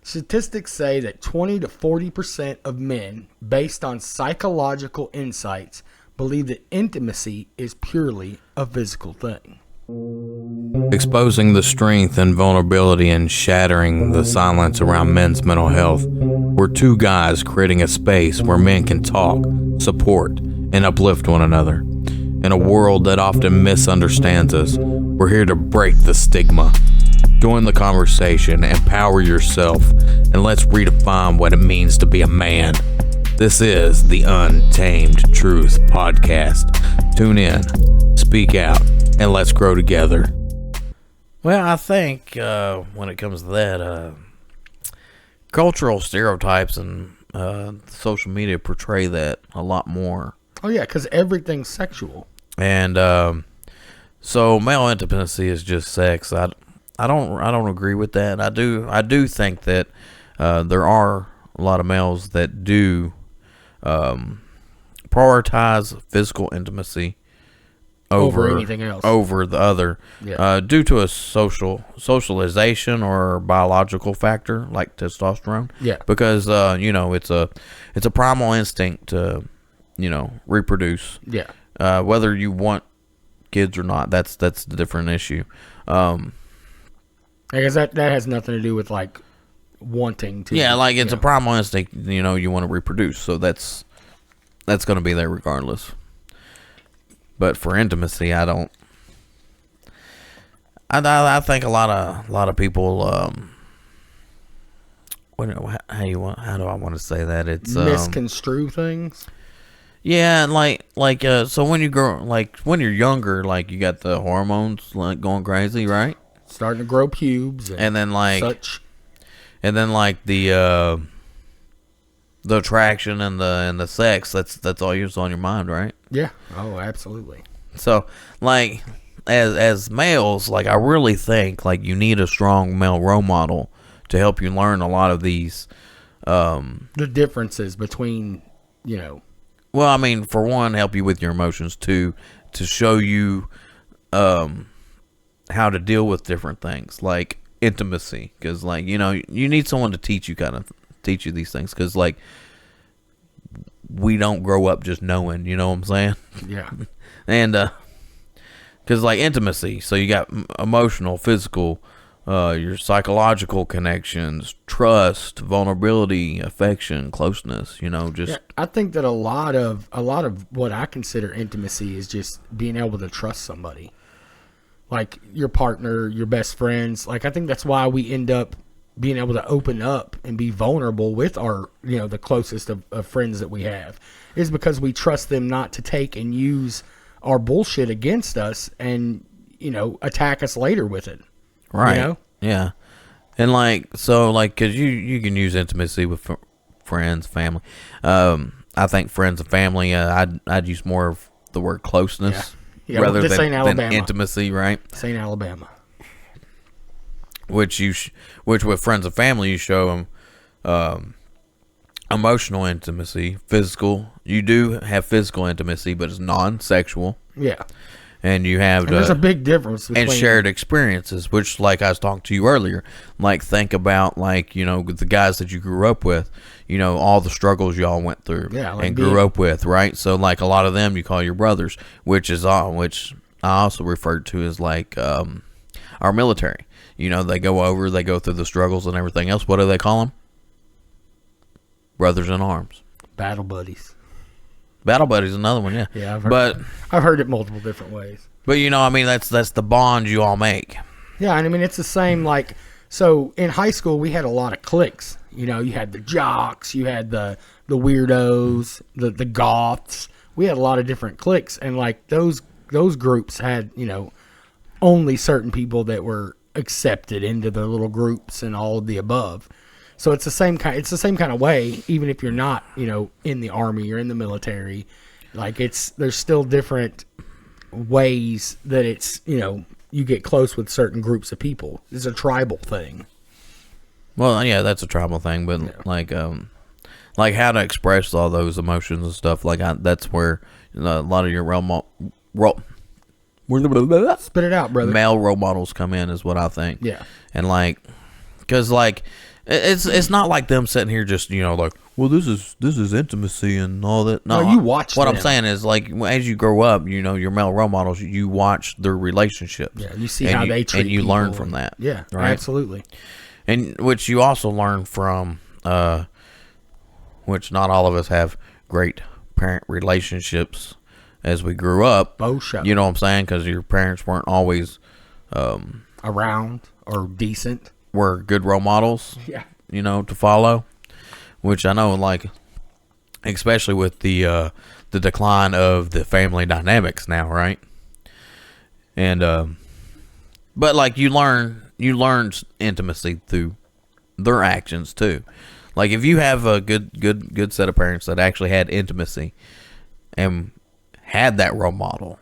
Statistics say that 20 to 40% of men, based on psychological insights, believe that intimacy is purely a physical thing. Exposing the strength and vulnerability and shattering the silence around men's mental health. We're two guys creating a space where men can talk, support, and uplift one another. In a world that often misunderstands us, we're here to break the stigma. Join the conversation, empower yourself, and let's redefine what it means to be a man. This is the Untamed Truth Podcast. Tune in, speak out, and let's grow together. Well, I think when it comes to that, cultural stereotypes and social media portray that a lot more. Oh yeah, because everything's sexual. And so male intimacy is just sex. I don't agree with that. I do think that there are a lot of males that do prioritize physical intimacy over anything else, over the other, due to a socialization or biological factor like testosterone. Yeah, because it's a primal instinct to reproduce. Yeah, whether you want kids or not, that's the different issue. I guess that has nothing to do with like wanting to. Yeah, like it's a primal instinct. You want to reproduce, so that's going to be there regardless. But for intimacy, I don't. I think a lot of people. How do I want to say that? It's misconstrue things. Yeah, so when you grow, like when you're younger, like you got the hormones like going crazy, right? Starting to grow pubes, and then like such, and then like the attraction and the sex. That's all that's on your mind, right? Yeah. Oh, absolutely. So like as males, like I really think like you need a strong male role model to help you learn a lot of these the differences between Well, I mean, for one, help you with your emotions. Two, to show you how to deal with different things like intimacy, because like you need someone to teach you these things, because like we don't grow up just knowing, you know what I'm saying? Yeah. And because like intimacy, so you got emotional, physical, your psychological connections, trust, vulnerability, affection, closeness, I think that a lot of what I consider intimacy is just being able to trust somebody, like your partner, your best friends. Like I think that's why we end up being able to open up and be vulnerable with our the closest of friends that we have, is because we trust them not to take and use our bullshit against us and attack us later with it. Right. Yeah. And because you can use intimacy with friends, family. I think friends and family, I'd use more of the word closeness rather than intimacy, right? St. Alabama. Which with friends and family, you show them emotional intimacy, physical. You do have physical intimacy, but it's non-sexual. Yeah. And you have there's a big difference between, and shared experiences, which like I was talking to you earlier, like think about like the guys that you grew up with, all the struggles y'all went through and grew up with, right? So like a lot of them you call your brothers, which I also referred to as like our military. They go through the struggles and everything else. What do they call them? Brothers in arms. Battle buddies. Battle buddies, another one, yeah. Yeah, I've heard it multiple different ways. But that's the bond you all make. Yeah, and I mean it's the same. Like, so in high school we had a lot of cliques. You had the jocks, you had the weirdos, the goths. We had a lot of different cliques, and like those groups had only certain people that were accepted into their little groups and all of the above. So it's the same kind of way, even if you're not, in the army or in the military. Like there's still different ways that it's, you get close with certain groups of people. It's a tribal thing. Well, yeah, that's a tribal thing, but like how to express all those emotions and stuff. Like that's where a lot of your spit it out, brother. Male role models come in, is what I think. Yeah, and because like It's not like them sitting here just, like, well, this is intimacy and all that. No, you watch what them. I'm saying is, like, as you grow up, your male role models, you watch their relationships. Yeah, you see how they treat and you people learn from that. Yeah, right? Absolutely. And which you also learn from, which not all of us have great parent relationships as we grew up. You know what I'm saying? Because your parents weren't always around or decent. Were good role models. Yeah. To follow. Which I know, like, especially with the decline of the family dynamics now, right? And but like you learn intimacy through their actions too. Like if you have a good set of parents that actually had intimacy and had that role model,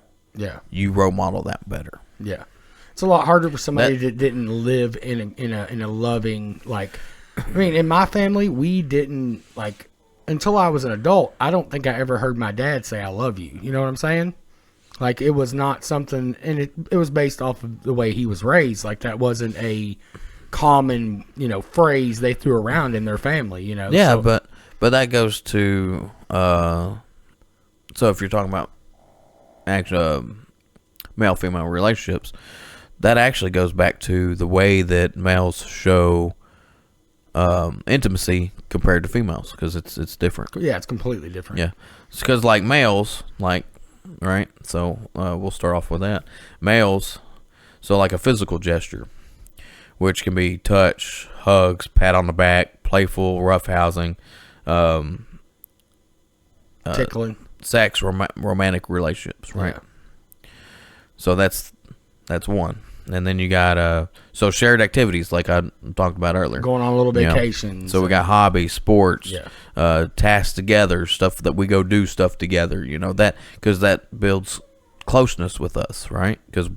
you role model that better. Yeah, it's a lot harder for somebody that didn't live in a loving, like. I mean, in my family, we didn't, like, until I was an adult, I don't think I ever heard my dad say I love you. You know what I'm saying? Like, it was not something, and it was based off of the way he was raised. Like, that wasn't a common, phrase they threw around in their family, Yeah, so, but that goes to, so if you're talking about actual male-female relationships, that actually goes back to the way that males show intimacy compared to females, because it's different. Yeah, it's completely different. Yeah, it's because like males, like, right, so we'll start off with that. Males, so like a physical gesture, which can be touch, hugs, pat on the back, playful roughhousing, tickling, sex, romantic relationships, right? Yeah. So that's one. And then you got so shared activities, like I talked about earlier, going on a little vacations. So we got hobbies, sports, tasks together, stuff that we go do stuff together. That because that builds closeness with us, right? Because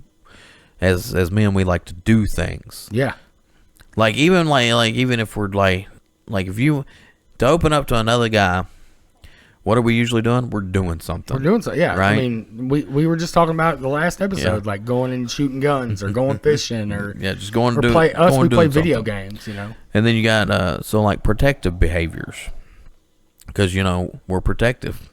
as men, we like to do things. Yeah. Like even even if we're like if you to open up to another guy. What are we usually doing? We're doing something. We're doing something, yeah. Right? I mean, we were just talking about the last episode, like going and shooting guns or going fishing or just going to do play. We play video games, And then you got so like protective behaviors, because we're protective.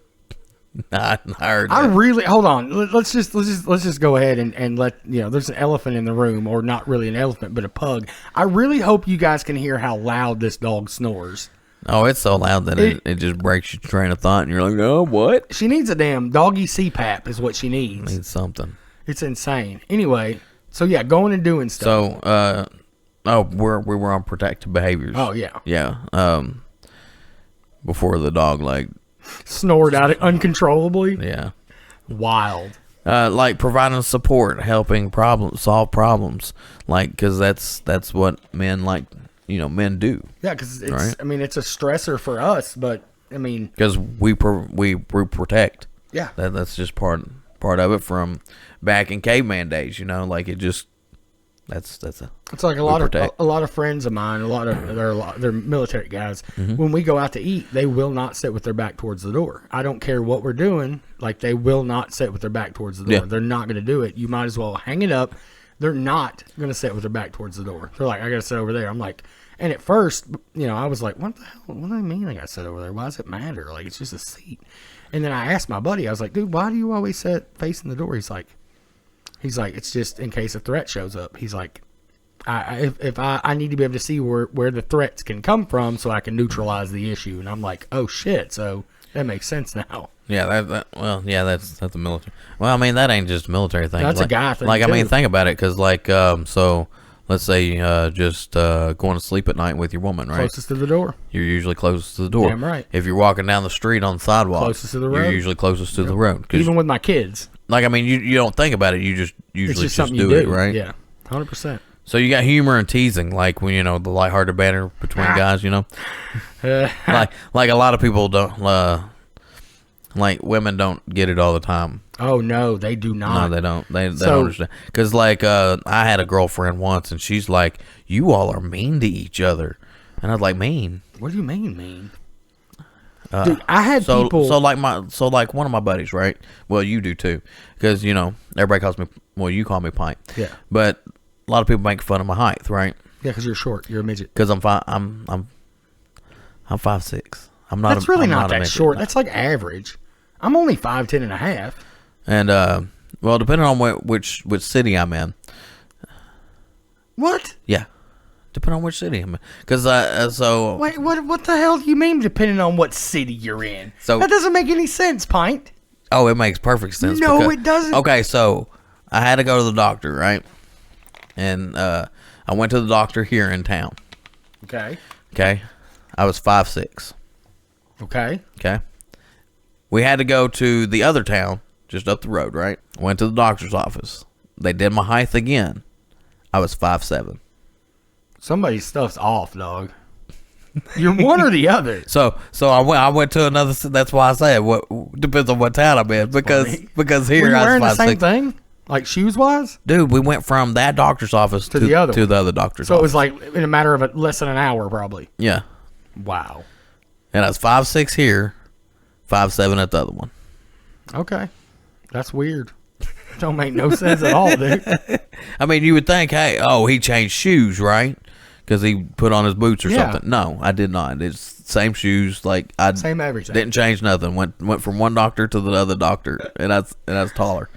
I heard that. I really hold on. Let's just go ahead and let there's an elephant in the room, or not really an elephant, but a pug. I really hope you guys can hear how loud this dog snores. Oh, it's so loud that it just breaks your train of thought, and you're like, oh, what? She needs a damn doggy CPAP is what she needs. Needs something. It's insane. Anyway, so yeah, going and doing stuff. So, we were on protective behaviors. Oh, yeah. Yeah. Before the dog, like... snored out uncontrollably. Yeah. Wild. Like providing support, helping solve problems. Like, because that's what men like... men do. Yeah, because it's. Right? I mean, it's a stressor for us, but I mean, because we protect. Yeah, that's just part of it from back in caveman days. Like it just that's a. It's like a lot of friends of mine. They're military guys. Mm-hmm. When we go out to eat, they will not sit with their back towards the door. I don't care what we're doing. Like they will not sit with their back towards the door. Yeah. They're not going to do it. You might as well hang it up. They're not going to sit with their back towards the door. They're like, I got to sit over there. I'm like. And at first, I was like, what the hell? What do I mean I got to sit over there? Why does it matter? Like, it's just a seat. And then I asked my buddy, I was like, dude, why do you always sit facing the door? He's like, it's just in case a threat shows up. He's like, I need to be able to see where the threats can come from so I can neutralize the issue. And I'm like, oh, shit. So that makes sense now. Yeah, that's the military. Well, I mean, that ain't just a military thing. That's a guy thing, Like, too. I mean, think about it, because, like, so... Let's say just going to sleep at night with your woman, right? Closest to the door. You're usually closest to the door. Damn right. If you're walking down the street on the sidewalk, closest to the road. You're usually closest to the road. Even with my kids. Like, I mean, you don't think about it. You just usually it's just do it, right? Yeah, 100%. So you got humor and teasing, like when the lighthearted banter between guys, like a lot of people don't. Like women don't get it all the time. Oh no, they do not. No, they don't. They don't understand. Because like I had a girlfriend once, and she's like, "You all are mean to each other," and I was like, "Mean? What do you mean mean?" Dude, I had people. So like one of my buddies, right? Well, you do too, because everybody calls me. Well, you call me Pint. Yeah. But a lot of people make fun of my height, right? Yeah, because you're short. You're a midget. Because I'm 5'6". I'm not. That's really I'm not a that midget. short. That's like average. I'm only 5'10" and a half. And well, depending on which city I'm in. What? Yeah, depending on which city I'm in. Because so. Wait, what the hell do you mean? Depending on what city you're in? So that doesn't make any sense, Pint. Oh, it makes perfect sense. No, it doesn't. Okay, so I had to go to the doctor, right? And I went to the doctor here in town. Okay. Okay. I was 5'6". Okay. Okay. We had to go to the other town, just up the road, right? Went to the doctor's office. They did my height again. I was 5'7". Somebody's stuff's off, dog. You're one or the other. So I went to another. That's why I said what depends on what town I'm in because here Were you I was wearing the 5'6". same thing, like shoes wise? Dude, we went from that doctor's office to the other doctor's So office. it was like in a matter of less than an hour, probably. Yeah. Wow. And I was 5'6" here, 5'7" at the other one. Okay. That's weird. Don't make no sense at all, dude. I mean, you would think, hey, he changed shoes, right? Because he put on his boots or something. No, I did not. It's same shoes. Like same everything. Didn't change nothing. Went from one doctor to the other doctor, and I was taller.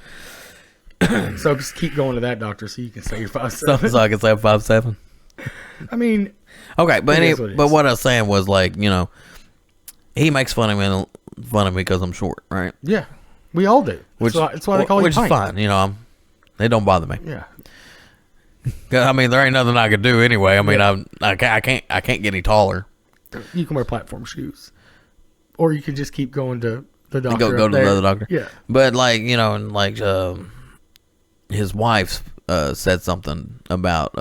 So just keep going to that doctor so you can say you're 5'7". So I can say I'm 5'7". I mean, okay, but what what I was saying was like, he makes fun of me because I'm short, right? Yeah, we all do. That's why they call you Which Pint. is fine, they don't bother me. Yeah. I mean, there ain't nothing I could do anyway. I mean, I can't get any taller. You can wear platform shoes, or you can just keep going to the doctor. Go to the other doctor. Yeah, but his wife said something about,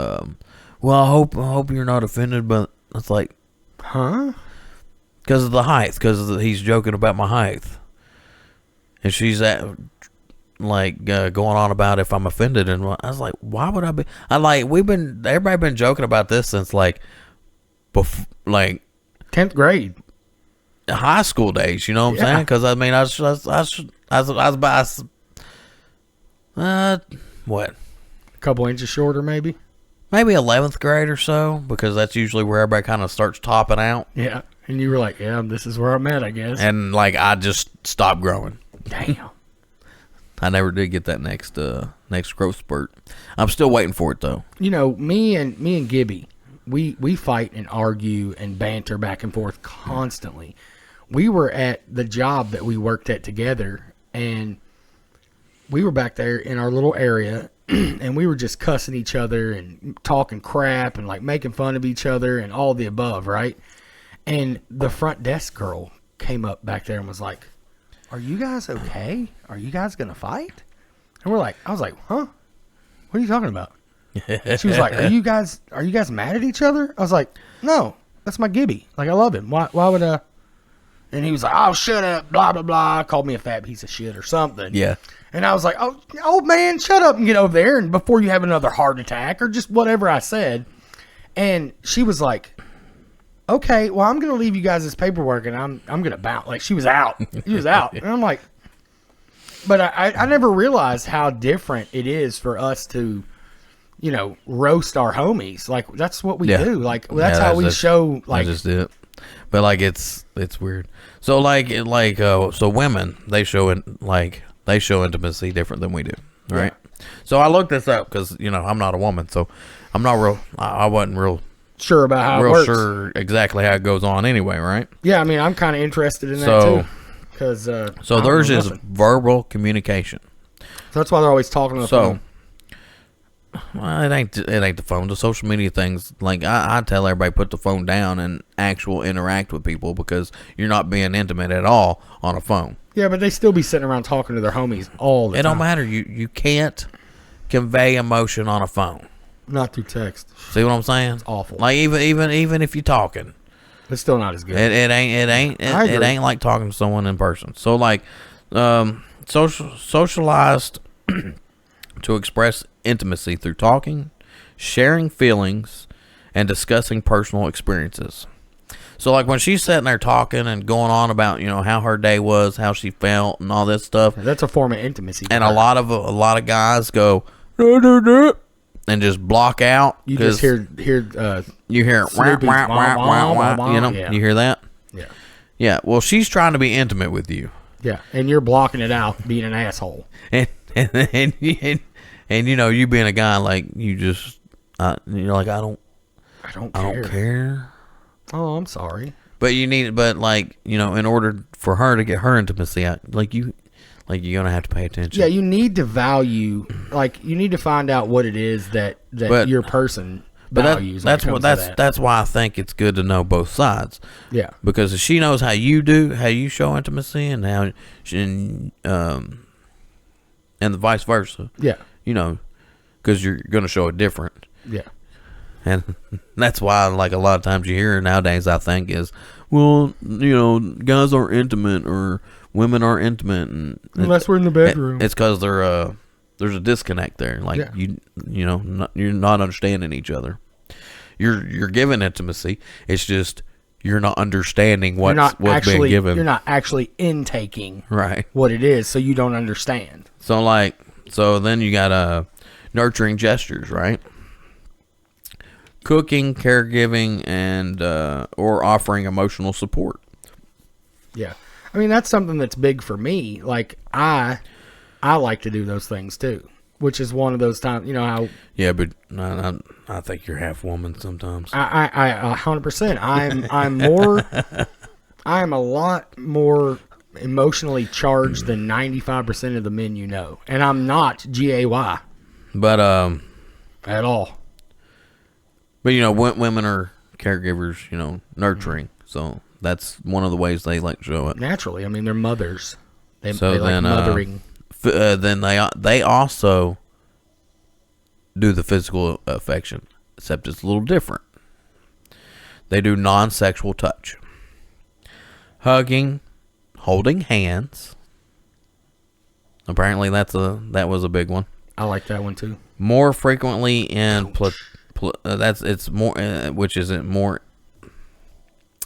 well, I hope you're not offended, but it's like, huh? Because of the height, because he's joking about my height, and she's going on about if I'm offended, and I was like, why would I be? Everybody been joking about this since before 10th grade, high school days. You know what I'm saying? Because I mean, I was about what? A couple inches shorter, maybe 11th grade or so, because that's usually where everybody kind of starts topping out. Yeah, and you were like, yeah, this is where I'm at, I guess. And I just stopped growing. Damn. I never did get that next growth spurt. I'm still waiting for it though. Me and Gibby, we fight and argue and banter back and forth constantly. We were at the job that we worked at together, and we were back there in our little area, and we were just cussing each other and talking crap and making fun of each other and all the above, right? And the front desk girl came up back there and was like, "Are you guys okay? Are you guys gonna fight?" And I was like, "Huh? What are you talking about?" She was like, "Are you guys mad at each other?" I was like, "No, that's my Gibby. I love him. Why would I?" And he was like, "Oh, shut up, blah blah blah." Called me a fat piece of shit or something. Yeah. And I was like, "Oh, old man, shut up and get over there, and before you have another heart attack," or just whatever I said. And she was like, "Okay, well, I'm gonna leave you guys this paperwork, and I'm gonna bounce." She was out. He was out, and I'm like, but I never realized how different it is for us to, roast our homies. That's what we do. That's how we show. I just did it. But it's weird. So so women, they show intimacy different than we do, right? Yeah. So I looked this up because I'm not a woman, so I'm not real. I wasn't real sure about how it works. Sure exactly how it goes on anyway, right? Yeah, I mean, I'm kind of interested in that too. Because so theirs is verbal communication. So that's why they're always talking on the phone. Well, it ain't the phone. The social media things, I tell everybody, put the phone down and interact with people, because you're not being intimate at all on a phone. Yeah, but they still be sitting around talking to their homies all the time. It don't matter. You can't convey emotion on a phone. Not through text. See what I'm saying? It's awful. Even if you're talking, it's still not as good. It ain't like talking to someone in person. So socialized to express intimacy through talking, sharing feelings, and discussing personal experiences. So when she's sitting there talking and going on about how her day was, how she felt, and all this stuff, that's a form of intimacy. And a lot of guys go, "No, no, no." and just block out. You just hear you hear wah, wah, wah, wah, wah, you know, yeah. you hear that? Yeah. Yeah. Well, she's trying to be intimate with you. Yeah, and you're blocking it out, being an asshole. And you know, you being a guy, like, you just, you're like, I don't care. Oh, I'm sorry. But you need, but like, you know, in order for her to get her intimacy out, you're gonna have to pay attention. Yeah, you need to value, you need to find out what it is that your person values. That's why I think it's good to know both sides. Yeah, because if she knows how you show intimacy, and how and the vice versa. Yeah, you know, because you're gonna show it different. Yeah. And that's why, like, a lot of times you hear nowadays, I think, is, well, you know, guys aren't intimate or women aren't intimate, and unless we're in the bedroom. It's because there's a disconnect there. Like, yeah. You're not understanding each other. You're given intimacy. It's just you're not understanding what's being given. You're not actually intaking right what it is, so you don't understand. So then you got nurturing gestures, right? Cooking, caregiving, and or offering emotional support. Yeah, I mean, that's something that's big for me. Like, I like to do those things too, which is one of those times, you know how. Yeah, but I think you're half woman sometimes. I 100%. I'm more. I'm a lot more emotionally charged than 95% of the men you know, and I'm not gay. But at all. But, you know, women are caregivers, you know, nurturing. So that's one of the ways they like to show it. Naturally. I mean, they're mothers. They like mothering. Then they also do the physical affection, except it's a little different. They do non-sexual touch. Hugging, holding hands. Apparently that was a big one. I like that one too. More frequently in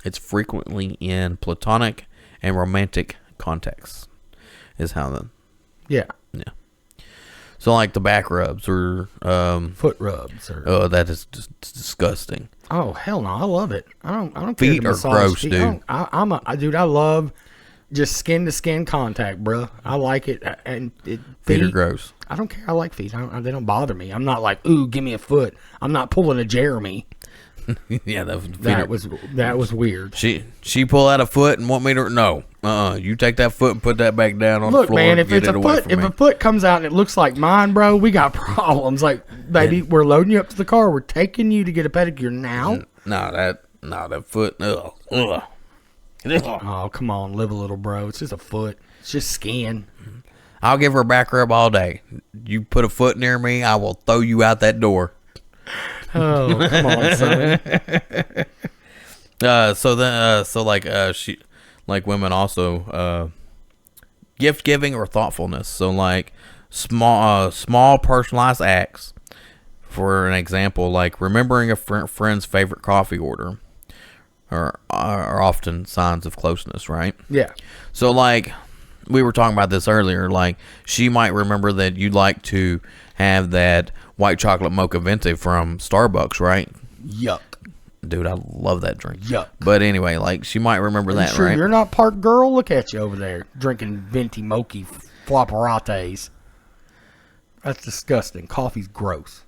it's frequently in platonic and romantic contexts is how yeah. So like the back rubs or foot rubs or that is just disgusting. Oh hell no, I love it. I don't feet care. Feet are gross, feet. Dude. I love just skin to skin contact, bro. I like it. And feet are gross. I don't care. I like feet. They don't bother me. I'm not like, ooh, give me a foot. I'm not pulling a Jeremy. Yeah, that was weird. She pull out a foot and want me to no. You take that foot and put that back down on the floor. Look, man, if it's a foot comes out and it looks like mine, bro, we got problems. Like, baby, we're loading you up to the car. We're taking you to get a pedicure now. That foot. Ugh. Oh, come on, live a little, bro. It's just a foot. It's just skin. I'll give her a back rub all day. You put a foot near me, I will throw you out that door. Oh, come on, son. She, like women also, gift giving or thoughtfulness. So like small personalized acts. For an example, like remembering a friend's favorite coffee order, are often signs of closeness, right? Yeah. So like we were talking about this earlier, like she might remember that you'd like to have that white chocolate mocha venti from Starbucks, right? Yuck. Dude, I love that drink. Yuck. But anyway, like she might remember that, sure right? You're not Park Girl? Look at you over there drinking venti mochi flopperates. That's disgusting. Coffee's gross.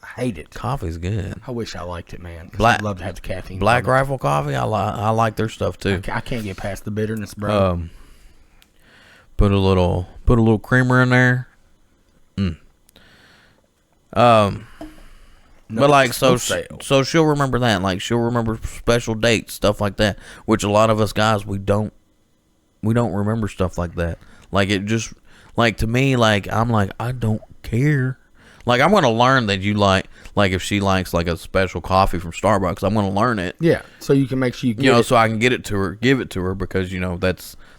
I hate it. Coffee's good. I wish I liked it, man. I'd love to have the caffeine. Black Rifle coffee, I like their stuff too. I can't get past the bitterness, bro. Put a little creamer in there. But like so she'll remember that. Like she'll remember special dates, stuff like that. Which a lot of us guys we don't remember stuff like that. Like it just like to me, like I'm like I don't care. Like I'm gonna learn that you like if she likes like a special coffee from Starbucks, I'm gonna learn it. Yeah, so you can make sure you get it. So I can give it to her because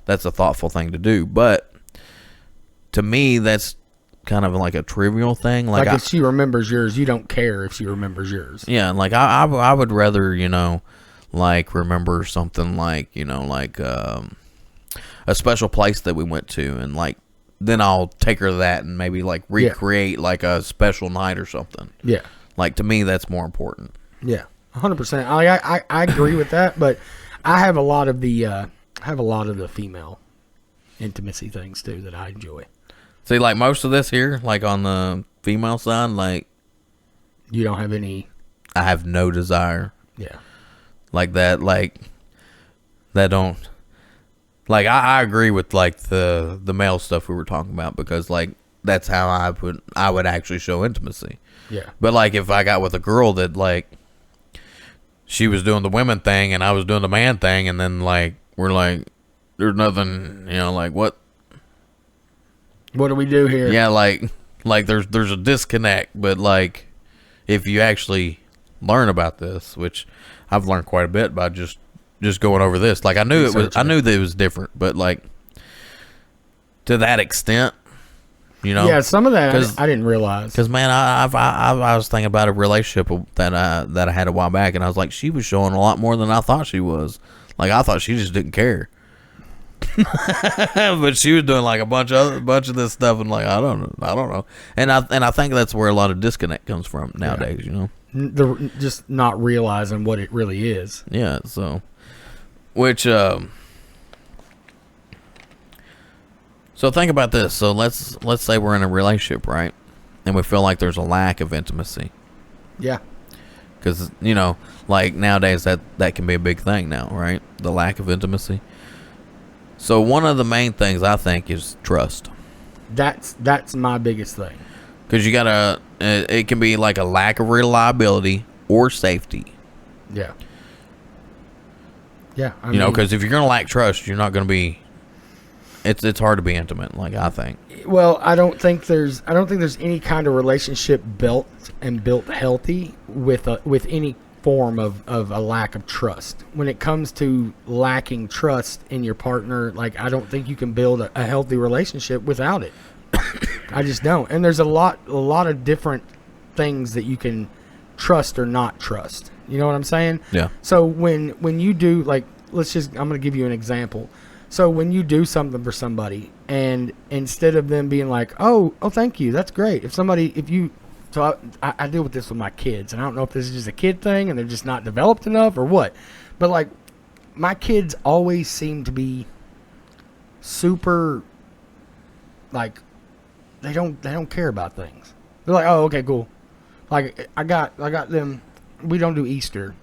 that's a thoughtful thing to do. But to me, that's kind of like a trivial thing. Like if she remembers yours, you don't care if she remembers yours. Yeah, like I would rather like remember something like like a special place that we went to and like then I'll take her to that and maybe like recreate like a special night or something. Yeah. Like, to me, that's more important. Yeah, 100%. I agree with that, but I have a lot of the female intimacy things too that I enjoy. See, like most of this here, like on the female side, like you don't have any. I have no desire. Yeah. Like that don't. Like I agree with like the male stuff we were talking about, because like that's how I would actually show intimacy. Yeah. But like if I got with a girl that like she was doing the women thing and I was doing the man thing, and then like we're like there's nothing, like what do we do here? Yeah, like there's a disconnect. But like if you actually learn about this, which I've learned quite a bit by just going over this. Like I knew that it was different, but like to that extent, Yeah, some of that I didn't realize. Because man, I was thinking about a relationship that I had a while back, and I was like, she was showing a lot more than I thought she was. Like I thought she just didn't care, but she was doing like a bunch of this stuff, and like I don't know, and I think that's where a lot of disconnect comes from nowadays. They're just not realizing what it really is. Yeah. So, which So think about this. So let's say we're in a relationship, right? And we feel like there's a lack of intimacy. Yeah. Because, like nowadays that can be a big thing now, right? The lack of intimacy. So one of the main things I think is trust. That's my biggest thing. Because you gotta, it can be like a lack of reliability or safety. Yeah. Yeah. Because if you're gonna lack trust, you're not gonna be. It's hard to be intimate, like I think. Well, I don't think there's any kind of relationship built healthy with any form of a lack of trust. When it comes to lacking trust in your partner, like I don't think you can build a healthy relationship without it. I just don't. And there's a lot of different things that you can trust or not trust. You know what I'm saying? Yeah. So when you do, like, I'm going to give you an example. So when you do something for somebody, and instead of them being like, oh, thank you, that's great. So I deal with this with my kids, and I don't know if this is just a kid thing and they're just not developed enough or what. But like, my kids always seem to be super, like, they don't care about things. They're like, oh, okay, cool. Like I got them. We don't do Easter.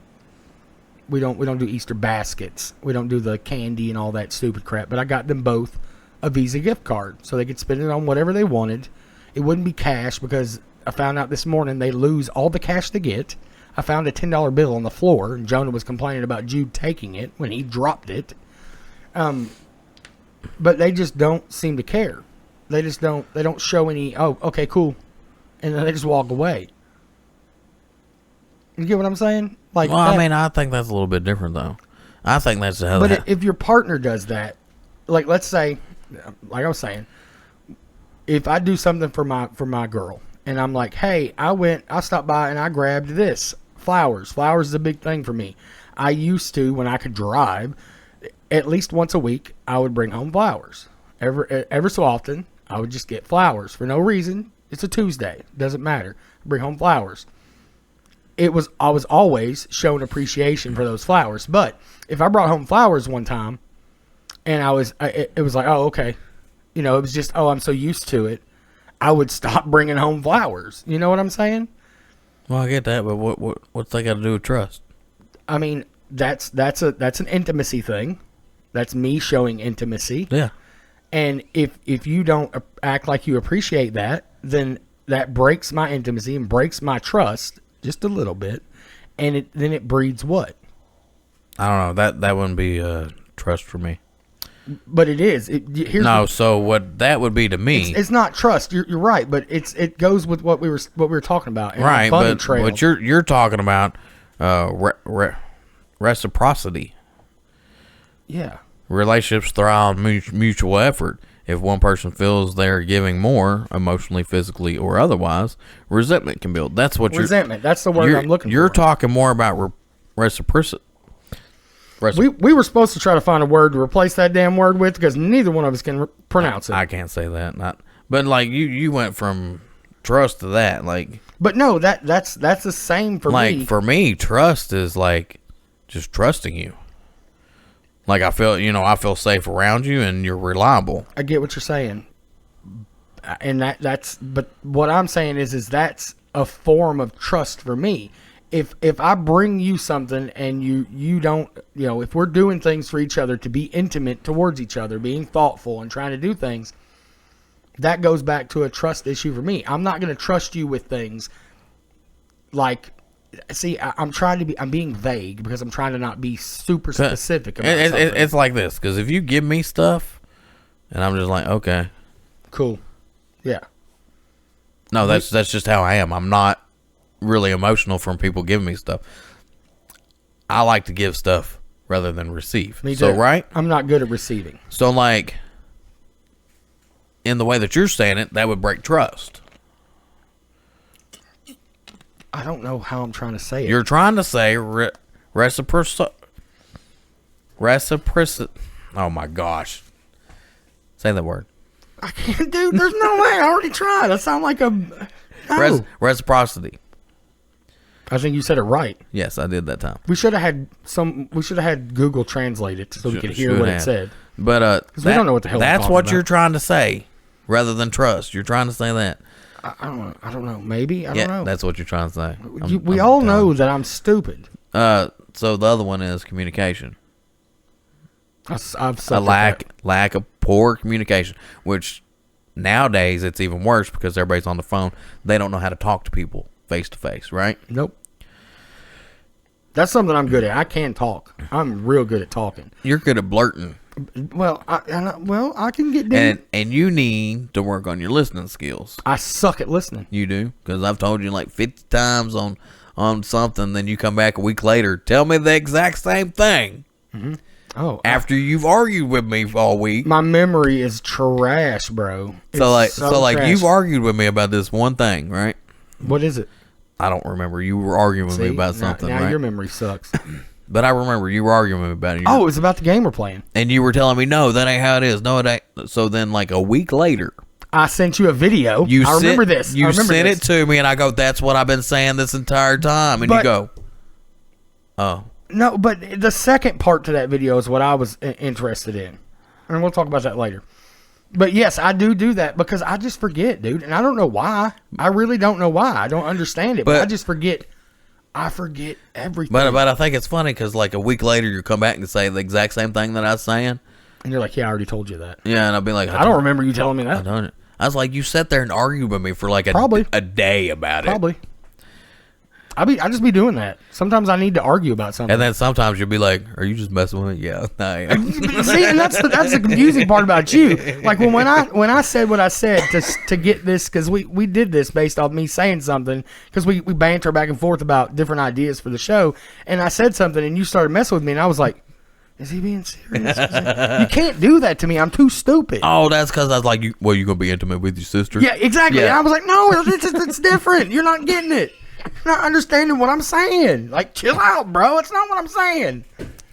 We don't do Easter baskets. We don't do the candy and all that stupid crap. But I got them both a Visa gift card so they could spend it on whatever they wanted. It wouldn't be cash because I found out this morning they lose all the cash they get. I found a $10 bill on the floor, and Jonah was complaining about Jude taking it when he dropped it. But they just don't seem to care. They don't show any, oh, okay, cool. And then they just walk away. You get what I'm saying? Like, well, I mean, I think that's a little bit different, though. I think that's the hell. But if your partner does that, like, let's say, like I was saying, if I do something for my girl, and I'm like, hey, I stopped by and I grabbed this flowers. Flowers is a big thing for me. I used to, when I could drive, at least once a week, I would bring home flowers. Ever so often, I would just get flowers for no reason. It's a Tuesday, doesn't matter. Bring home flowers. I was always showing appreciation for those flowers. But if I brought home flowers one time, and it was like, oh, okay, it was just, oh, I'm so used to it, I would stop bringing home flowers. You know what I'm saying? Well, I get that, but what's that got to do with trust? I mean, that's an intimacy thing. That's me showing intimacy. Yeah. And if you don't act like you appreciate that, then that breaks my intimacy and breaks my trust just a little bit, and then it breeds what? I don't know. That wouldn't be trust for me. But it is. So what that would be to me, it's not trust. You're right, but it goes with what we were talking about. Right, but you're talking about reciprocity. Yeah. Relationships thrive on mutual effort. If one person feels they're giving more, emotionally, physically, or otherwise, resentment can build. That's what resentment. That's the word I'm looking for. You're talking more about reciprocity. We were supposed to try to find a word to replace that damn word with because neither one of us can pronounce it. I can't say that. But like you went from trust to that. Like, but no, that's the same for me. Like for me, trust is like just trusting you. Like I feel safe around you and you're reliable. I get what you're saying. And but what I'm saying is that's a form of trust for me. If I bring you something and you don't, if we're doing things for each other to be intimate towards each other, being thoughtful and trying to do things, that goes back to a trust issue for me. I'm not going to trust you with things like, see, I'm being vague because I'm trying to not be super specific about something. It's like this, because if you give me stuff and I'm just like, okay. Cool. Yeah. No, that's just how I am. I'm not really emotional from people giving me stuff. I like to give stuff rather than receive. Me too. So, right? I'm not good at receiving. So, like, in the way that you're saying it, that would break trust. I don't know how I'm trying to say it. You're trying to say reciprocity. Oh, my gosh. Say that word. I can't, dude. There's no way. I already tried. I sound like a... No. Reciprocity. I think you said it right. Yes, I did that time. We should have had Google translate it so we could hear what it said. But we don't know what the hell that's what you're about. trying to say, rather than trust. You're trying to say that. I don't know. Maybe I don't know. That's what you're trying to say. We all know that I'm stupid. So the other one is communication. I've a lack of poor communication, which nowadays it's even worse because everybody's on the phone. They don't know how to talk to people face to face, right? Nope. That's something I'm good at. I can talk. I'm real good at talking. You're good at blurting. Well, I can get down. And you need to work on your listening skills. I suck at listening. You do? Because I've told you like 50 times on something, then you come back a week later, tell me the exact same thing. Mm-hmm. Oh, after you've argued with me all week. My memory is trash, bro. So you've argued with me about this one thing, right? What is it? I don't remember. You were arguing with me about something, now right? Your memory sucks. But I remember you were arguing with me about it. Oh, it was about the game we're playing. And you were telling me, no, that ain't how it is. No, it ain't. So then like a week later, I sent you a video. I remember this. You sent it to me and I go, that's what I've been saying this entire time. And you go, oh. No, but the second part to that video is what I was interested in. And we'll talk about that later. But yes, I do that because I just forget, dude. And I don't know why. I really don't know why. I don't understand it. But I just forget. I forget everything. But I think it's funny because like a week later, you come back and say the exact same thing that I was saying. And you're like, yeah, I already told you that. Yeah, and I'll be like, I don't remember you telling me that. I was like, you sat there and argued with me for like a day about it. Probably. I just be doing that. Sometimes I need to argue about something. And then sometimes you'll be like, are you just messing with me? Yeah, I am. See, and that's the confusing part about you. Like when I said what I said to get this, because we did this based off me saying something, because we banter back and forth about different ideas for the show, and I said something and you started messing with me and I was like, is he being serious? You can't do that to me. I'm too stupid. Oh, that's because I was like, you going to be intimate with your sister? Yeah, exactly. Yeah. And I was like, no, it's different. You're not getting it. You're not understanding what I'm saying. Like, chill out, bro. It's not what I'm saying.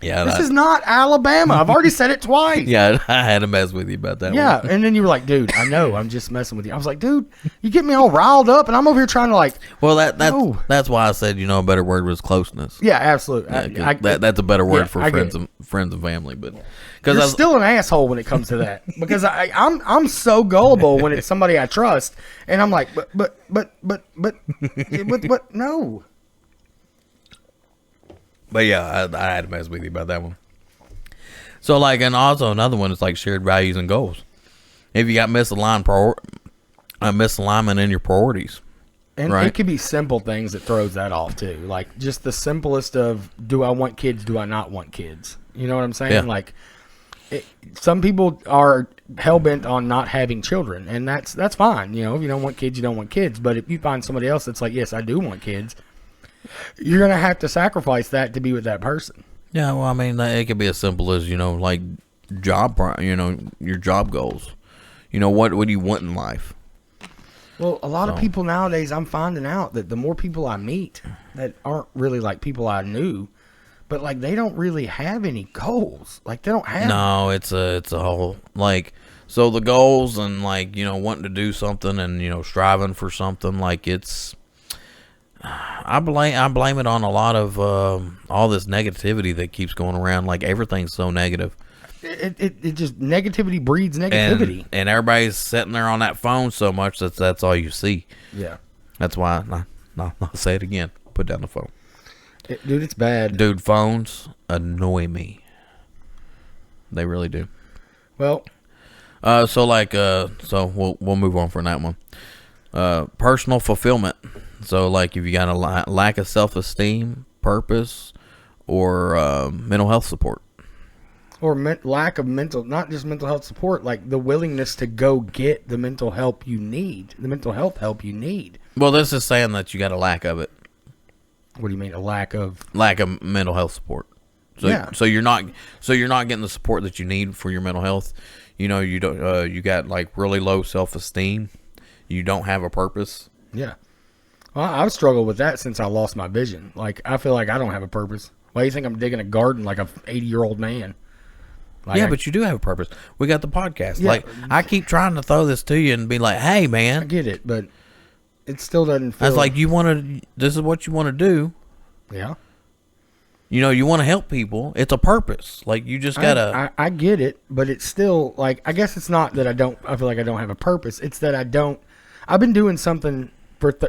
Yeah, this is not Alabama. I've already said it twice. Yeah, I had to mess with you about that. Yeah, and then you were like, dude, I know. I'm just messing with you. I was like, dude, you get me all riled up, and I'm over here trying to like. Well, that's why I said a better word was closeness. Yeah, absolutely. Yeah, that's a better word for friends and family, but because you're still an asshole when it comes to that. Because I'm so gullible when it's somebody I trust, and I'm like, but no. But yeah, I had to mess with you about that one. So like, and also another one is like shared values and goals. If you got misalignment in your priorities, and right? It could be simple things that throws that off too. Like just the simplest of, do I want kids? Do I not want kids? You know what I'm saying? Yeah. Like, some people are hell bent on not having children, and that's fine. If you don't want kids, you don't want kids. But if you find somebody else that's like, yes, I do want kids, you're going to have to sacrifice that to be with that person. Yeah, well, I mean, it could be as simple as, like your job goals. What do you want in life? Well, a lot of people nowadays, I'm finding out that the more people I meet that aren't really like people I knew, but like they don't really have any goals. Like they don't have. No, it's a whole like. So the goals and like wanting to do something and striving for something, like it's. I blame it on a lot of all this negativity that keeps going around. Like everything's so negative. It just negativity breeds negativity, and everybody's sitting there on that phone so much that's all you see. Yeah, that's why. No, I'll say it again. Put down the phone, dude. It's bad, dude. Phones annoy me. They really do. Well, so we'll move on from that one. Personal fulfillment. So like if you got a lack of self-esteem, purpose, or mental health support. Or lack of not just mental health support, like the willingness to go get the mental help you need, the mental health help you need. Well, this is saying that you got a lack of it. What do you mean, a lack of mental health support? So, yeah. So you're not getting the support that you need for your mental health. You don't. You got like really low self-esteem. You don't have a purpose. Yeah. Well, I've struggled with that since I lost my vision. Like I feel like I don't have a purpose. Why do you think I'm digging a garden like a 80-year-old man? Like yeah, but you do have a purpose. We got the podcast. Yeah. Like I keep trying to throw this to you and be like, "Hey, man, I get it," but it still doesn't feel. I was like, "You want to? This is what you want to do." Yeah. You want to help people. It's a purpose. Like you just gotta. I get it, but it's still like I guess it's not that I feel like I don't have a purpose. It's that I don't. I've been doing something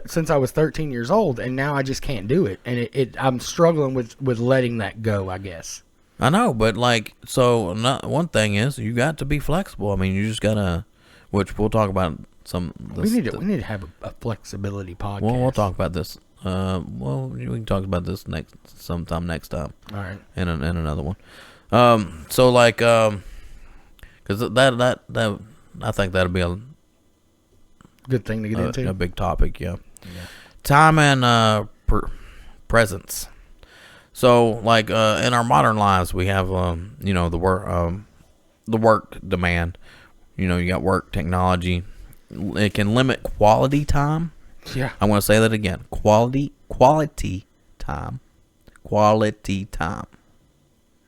since I was 13 years old, and now I just can't do it, and I'm struggling with letting that go. I guess. I know, but like, so one thing is you got to be flexible. I mean, you just gotta, which we'll talk about some. We need to have a flexibility podcast. Well, we'll talk about this. Well, we can talk about this sometime next time. All right. And another one. So like, because that I think that'll be a good thing to get into. A big topic, yeah. Time and presence. So, like in our modern lives, we have the work demand. You got work, technology. It can limit quality time. Yeah, I want to say that again. Quality time,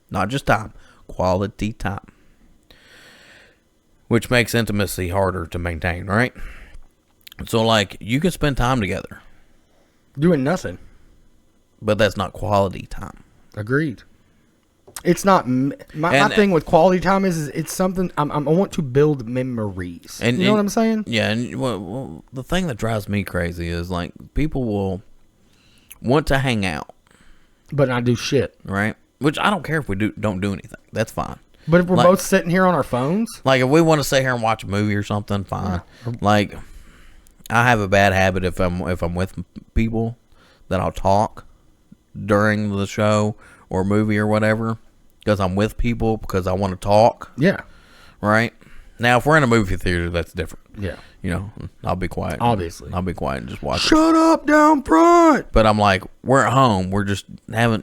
not just time. Quality time, which makes intimacy harder to maintain, right? So, like, you can spend time together doing nothing. But that's not quality time. Agreed. It's not my thing with quality time is it's something I want to build memories. And you know what I'm saying? Yeah, and well, the thing that drives me crazy is like people will want to hang out, but not do shit. Right? Which I don't care if we don't do anything. That's fine. But if we're both sitting here on our phones, like if we want to sit here and watch a movie or something, fine. Yeah. Like I have a bad habit if I'm with people that I'll talk during the show or movie or whatever because I'm with people because I want to talk. Yeah. Right? Now, if we're in a movie theater, that's different. Yeah. I'll be quiet. Obviously. I'll be quiet and just watch. Shut up down front. But I'm like, we're at home. We're just having,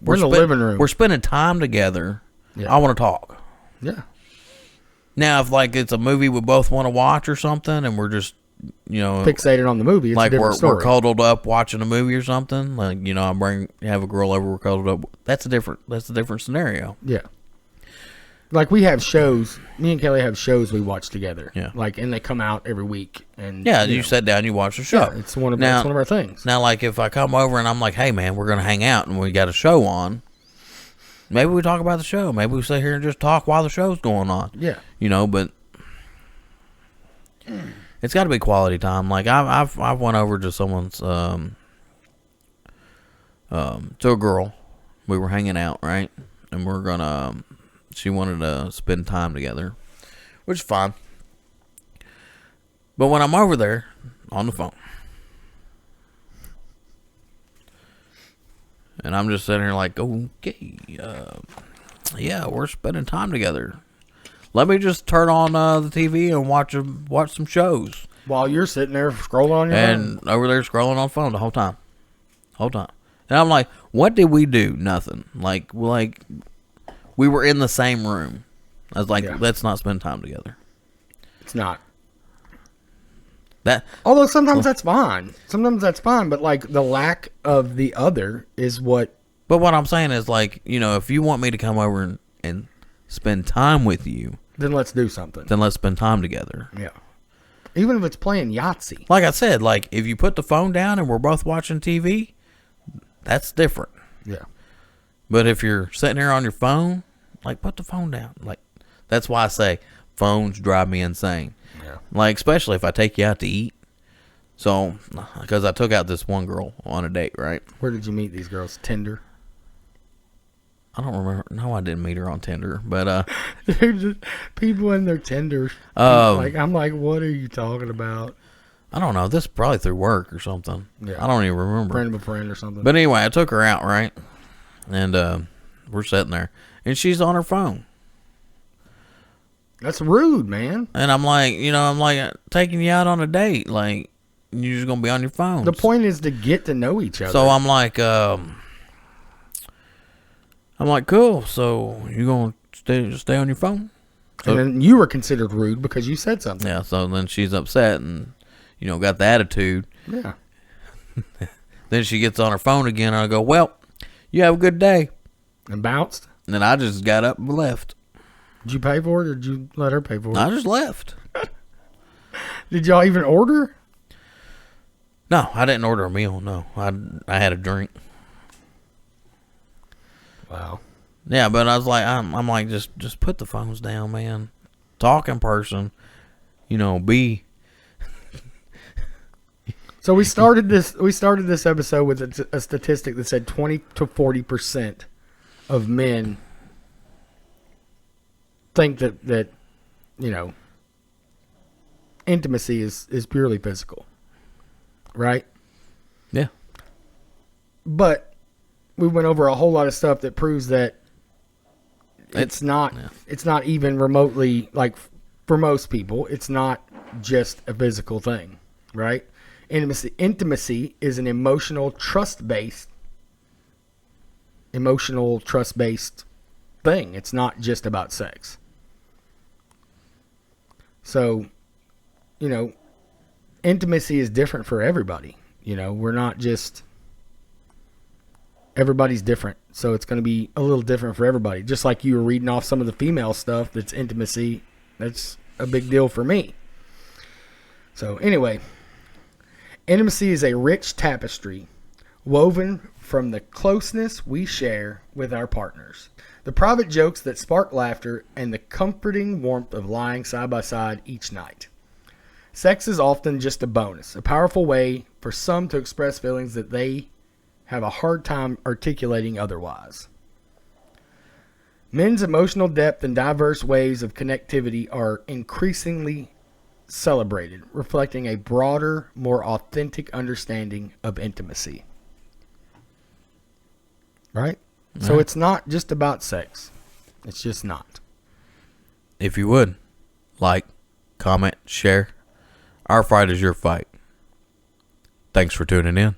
we're in the living room. We're spending time together. Yeah. I want to talk. Yeah. Now, if like it's a movie we both want to watch or something and we're just, fixated on the movie. It's like a different story. We're cuddled up watching a movie or something. Like I have a girl over, we're cuddled up. That's a different scenario. Yeah. Like we have shows. Me and Kelly have shows we watch together. Yeah. Like and they come out every week. And you sit down, you watch the show. Yeah, it's one of our things. Now, like if I come over and I'm like, hey man, we're gonna hang out and we got a show on. Maybe we talk about the show. Maybe we sit here and just talk while the show's going on. Yeah. But. It's got to be quality time. Like I've went over to someone's to a girl. We were hanging out, right? And we're gonna. She wanted to spend time together, which is fine. But when I'm over there on the phone, and I'm just sitting here like, okay, yeah, we're spending time together. Let me just turn on the TV and watch some shows. While you're sitting there scrolling on your phone. And over there scrolling on the phone the whole time. And I'm like, what did we do? Nothing. Like we were in the same room. I was like, let's not spend time together. It's not. Although sometimes that's fine. But like the lack of the other is what But what I'm saying is, like, you know, if you want me to come over and spend time with you, then let's do something. then let's spend time together. Yeah. Even if it's playing Yahtzee. Like I said, like, if you put the phone down and we're both watching TV, that's different. Yeah. But if you're sitting here on your phone, like, put the phone down. Like, that's why I say phones drive me insane. Yeah. Like, especially if I take you out to eat. So, because I took out this one girl on a date, right? Where did you meet these girls? Tinder? I don't remember. No, I didn't meet her on Tinder. But, They're just people in their Tinder. I'm like, what are you talking about? I don't know. This is probably through work or something. Yeah. I don't even remember. Friend of a friend or something. But anyway, I took her out, right? And we're sitting there. And she's on her phone. That's rude, man. And I'm like, taking you out on a date. Like, you're just going to be on your phone. The point is to get to know each other. So I'm like, cool. So you going to stay on your phone? So, and then you were considered rude because you said something. Yeah. So then she's upset and, got the attitude. Yeah. Then she gets on her phone again. And I go, well, you have a good day. And bounced? And then I just got up and left. Did you pay for it or did you let her pay for it? I just left. Did y'all even order? No, I didn't order a meal. No, I had a drink. Wow. Yeah, but I was like, I'm like, just put the phones down, man. Talk in person. Be. So we started this episode with a statistic that said 20 to 40% of men think that intimacy is purely physical. Right? Yeah. But we went over a whole lot of stuff that proves that it's not even remotely, like, for most people, it's not just a physical thing, right? Intimacy is an emotional trust-based thing. It's not just about sex. So, intimacy is different for everybody. We're not just... Everybody's different. So it's going to be a little different for everybody. Just like you were reading off some of the female stuff that's intimacy. That's a big deal for me. So anyway, intimacy is a rich tapestry woven from the closeness we share with our partners, the private jokes that spark laughter, and the comforting warmth of lying side by side each night. Sex is often just a bonus, a powerful way for some to express feelings that they have a hard time articulating otherwise. Men's emotional depth and diverse ways of connectivity are increasingly celebrated, reflecting a broader, more authentic understanding of intimacy. Right? Yeah. So it's not just about sex. It's just not. If you would, like, comment, share. Our fight is your fight. Thanks for tuning in.